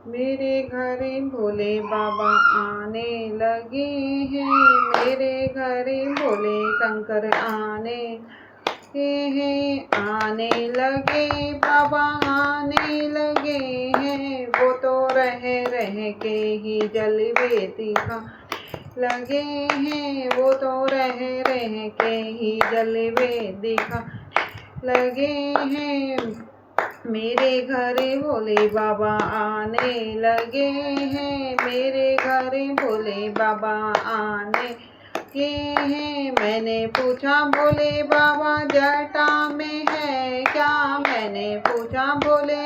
मेरे घर भोले बाबा आने लगे हैं। मेरे घर भोले शंकर आने हैं। आने लगे बाबा आने लगे हैं। वो तो रह के ही जलवे दिखा लगे हैं। वो तो रह के ही जलवे दिखा लगे हैं। मेरे घर भोले बाबा आने लगे हैं। मेरे घर भोले बाबा आने लगे हैं। मैंने पूछा भोले बाबा जटा में है क्या? मैंने पूछा भोले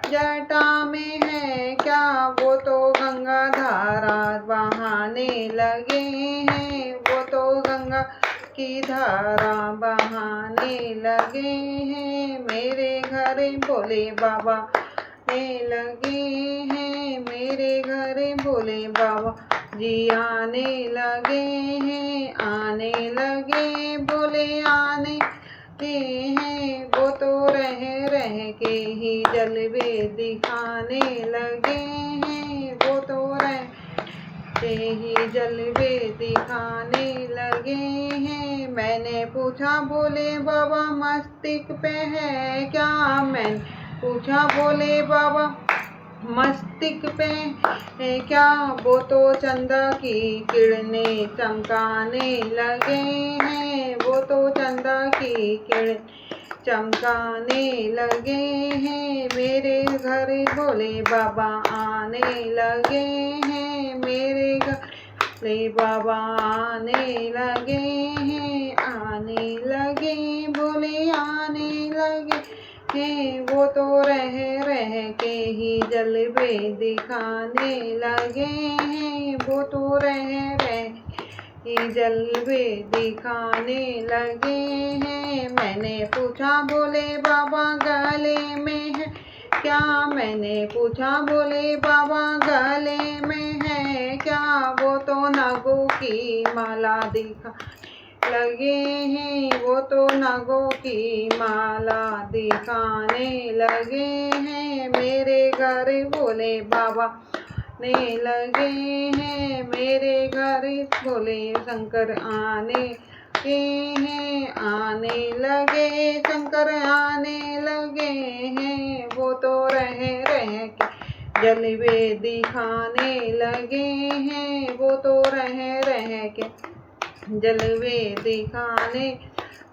जटा में है क्या? वो तो गंगा धारा बहाने लगे हैं। वो तो गंगा की धारा बहाने लगे हैं। मेरे घर भोले बाबा आने लगे हैं। मेरे घर भोले बाबा जी आने लगे हैं। आने लगे भोले आने लगे हैं। वो तो रह के ही जलवे दिखाने लगे हैं। वो तो से ही जलवे दिखाने लगे हैं। मैंने पूछा भोले बाबा मस्तिष्क पे है क्या? मैंने पूछा भोले बाबा मस्तिष्क पे है क्या? वो तो चंदा की किरणें चमकाने लगे हैं। वो तो चंदा की किरण चमकाने लगे हैं। मेरे घर भोले बाबा आने लगे हैं। मेरे घर भोले बाबा आने लगे हैं। आने लगे भोले आने लगे हैं। वो तो रह के ही जलवे दिखाने लगे हैं। वो तो रह ही जलवे दिखाने लगे हैं। मैंने पूछा भोले बाबा गले में है क्या? मैंने पूछा भोले बाबा गले में है क्या? वो तो नागों की माला दिखा लगे हैं। वो तो नागों की माला दिखाने लगे हैं। मेरे घर भोले बाबा आने लगे हैं। मेरे घर भोले शंकर आने लगे हैं। आने लगे शंकर आने लगे हैं। वो तो रह के जलवे दिखाने लगे हैं। वो तो रह के जलवे दिखाने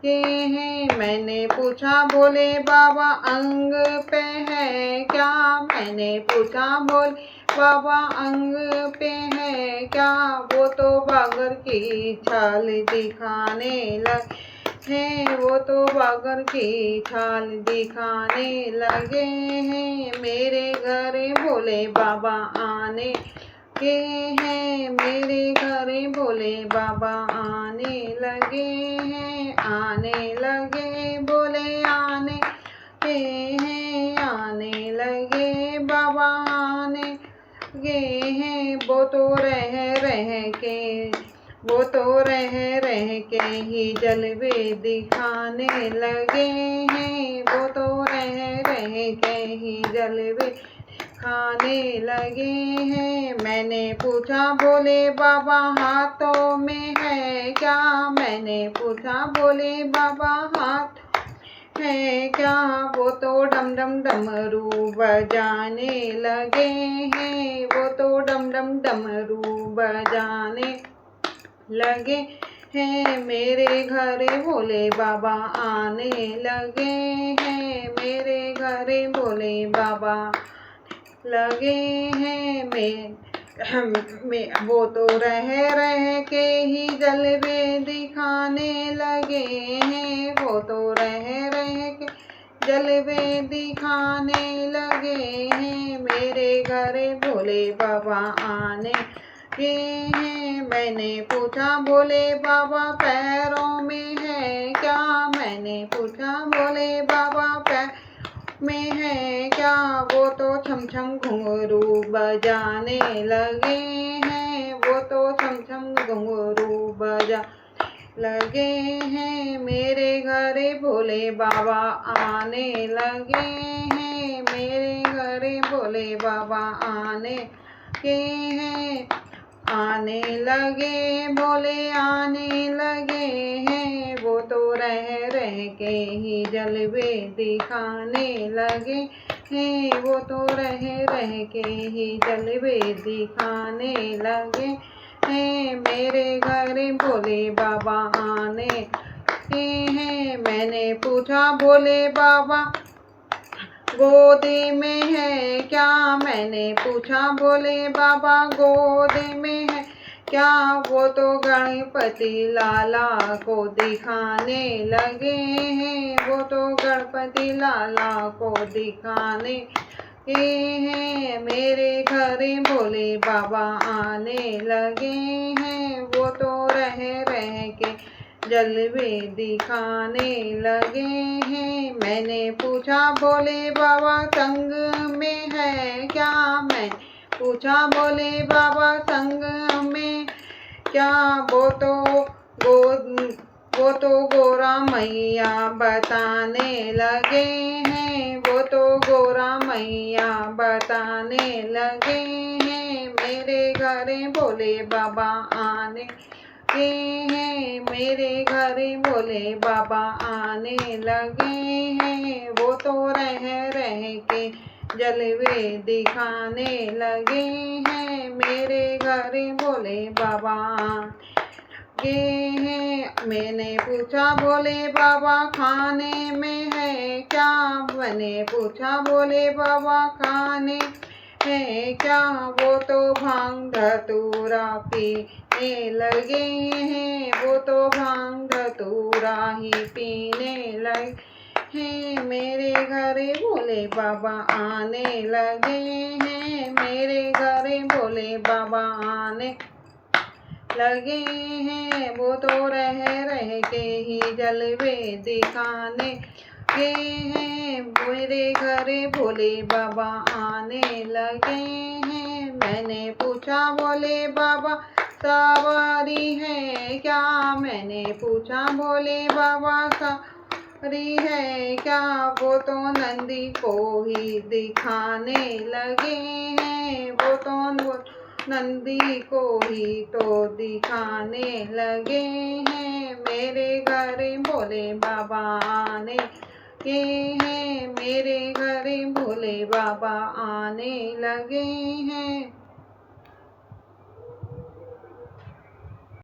के हैं। मैंने पूछा भोले बाबा अंग पे है क्या? मैंने पूछा भोले बाबा अंग पे है क्या? वो तो बागर की छाल दिखाने लगे हैं। वो तो बागर की छाल दिखाने लगे हैं। मेरे घर भोले बाबा आने लगे हैं। मेरे घर भोले बाबा आने लगे हैं। आने लगे भोले आने लगे हैं। आने लगे बाबा आने लगे हैं। वो तो रह के ही जलवे दिखाने लगे हैं। वो तो रह के ही जलवे खाने लगे हैं। मैंने पूछा भोले बाबा हाथों में है क्या? मैंने पूछा भोले बाबा हाथ है क्या? वो तो डम डम डमरू बजाने लगे हैं। वो तो डम डम डमरू बजाने लगे हैं। मेरे घर भोले बाबा आने लगे हैं। मेरे घर भोले बाबा लगे हैं। वो तो रह के ही जलवे दिखाने लगे हैं। वो तो रह के जलवे दिखाने लगे हैं। मेरे घर भोले बाबा आने लगे हैं। मैंने पूछा भोले बाबा पैरों में है क्या? मैंने पूछा भोले बाबा पैर में है क्या? वो तो छम छम घुंघरू बजाने लगे हैं। वो तो छम छम घुंघरू बजा लगे हैं। मेरे घर भोले बाबा आने लगे हैं। मेरे घर घर भोले बाबा आने के हैं, आने लगे भोले आने लगे हैं। वो तो रह के ही जलवे दिखाने लगे हैं, वो तो रह के ही जलवे दिखाने लगे हैं। मेरे घर भोले बाबा आने हैं। मैंने पूछा भोले बाबा गोदी में है क्या, मैंने पूछा भोले बाबा गोदी में है क्या। वो तो गणपति लाला को दिखाने लगे हैं, वो तो गणपति लाला को दिखाने हैं। मेरे घर भोले बाबा आने लगे हैं, वो तो रह के जलवे दिखाने लगे हैं। मैंने पूछा भोले बाबा संग में है क्या, मैं पूछा भोले बाबा संग में क्या। वो तो गोरा मैया बताने लगे हैं, वो तो गोरा मैया बताने लगे हैं। मेरे घर भोले बाबा आने लगे हैं, मेरे घर भोले बाबा आने लगे हैं। वो तो रह के जलवे दिखाने लगे हैं। मेरे घर भोले बाबा आने हैं। मैंने पूछा भोले बाबा खाने में है क्या, मैंने पूछा भोले बाबा खाने है क्या। वो तो भांग धतूरा पीने लगे हैं, वो तो भांग धतूरा ही पीने लगे हैं। मेरे घर भोले बाबा आने लगे हैं, मेरे घर भोले बाबा आने लगे हैं। वो तो रह के ही जलवे दिखाने लगे हैं। मेरे घर भोले बाबा आने लगे हैं। मैंने पूछा भोले बाबा सवारी है क्या, मैंने पूछा भोले बाबा सवारी है क्या। वो तो नंदी को ही दिखाने लगे हैं, वो तो नंदी को ही तो दिखाने लगे हैं। मेरे घर भोले बाबा आने लगे हैं, मेरे घर भोले बाबा आने लगे हैं।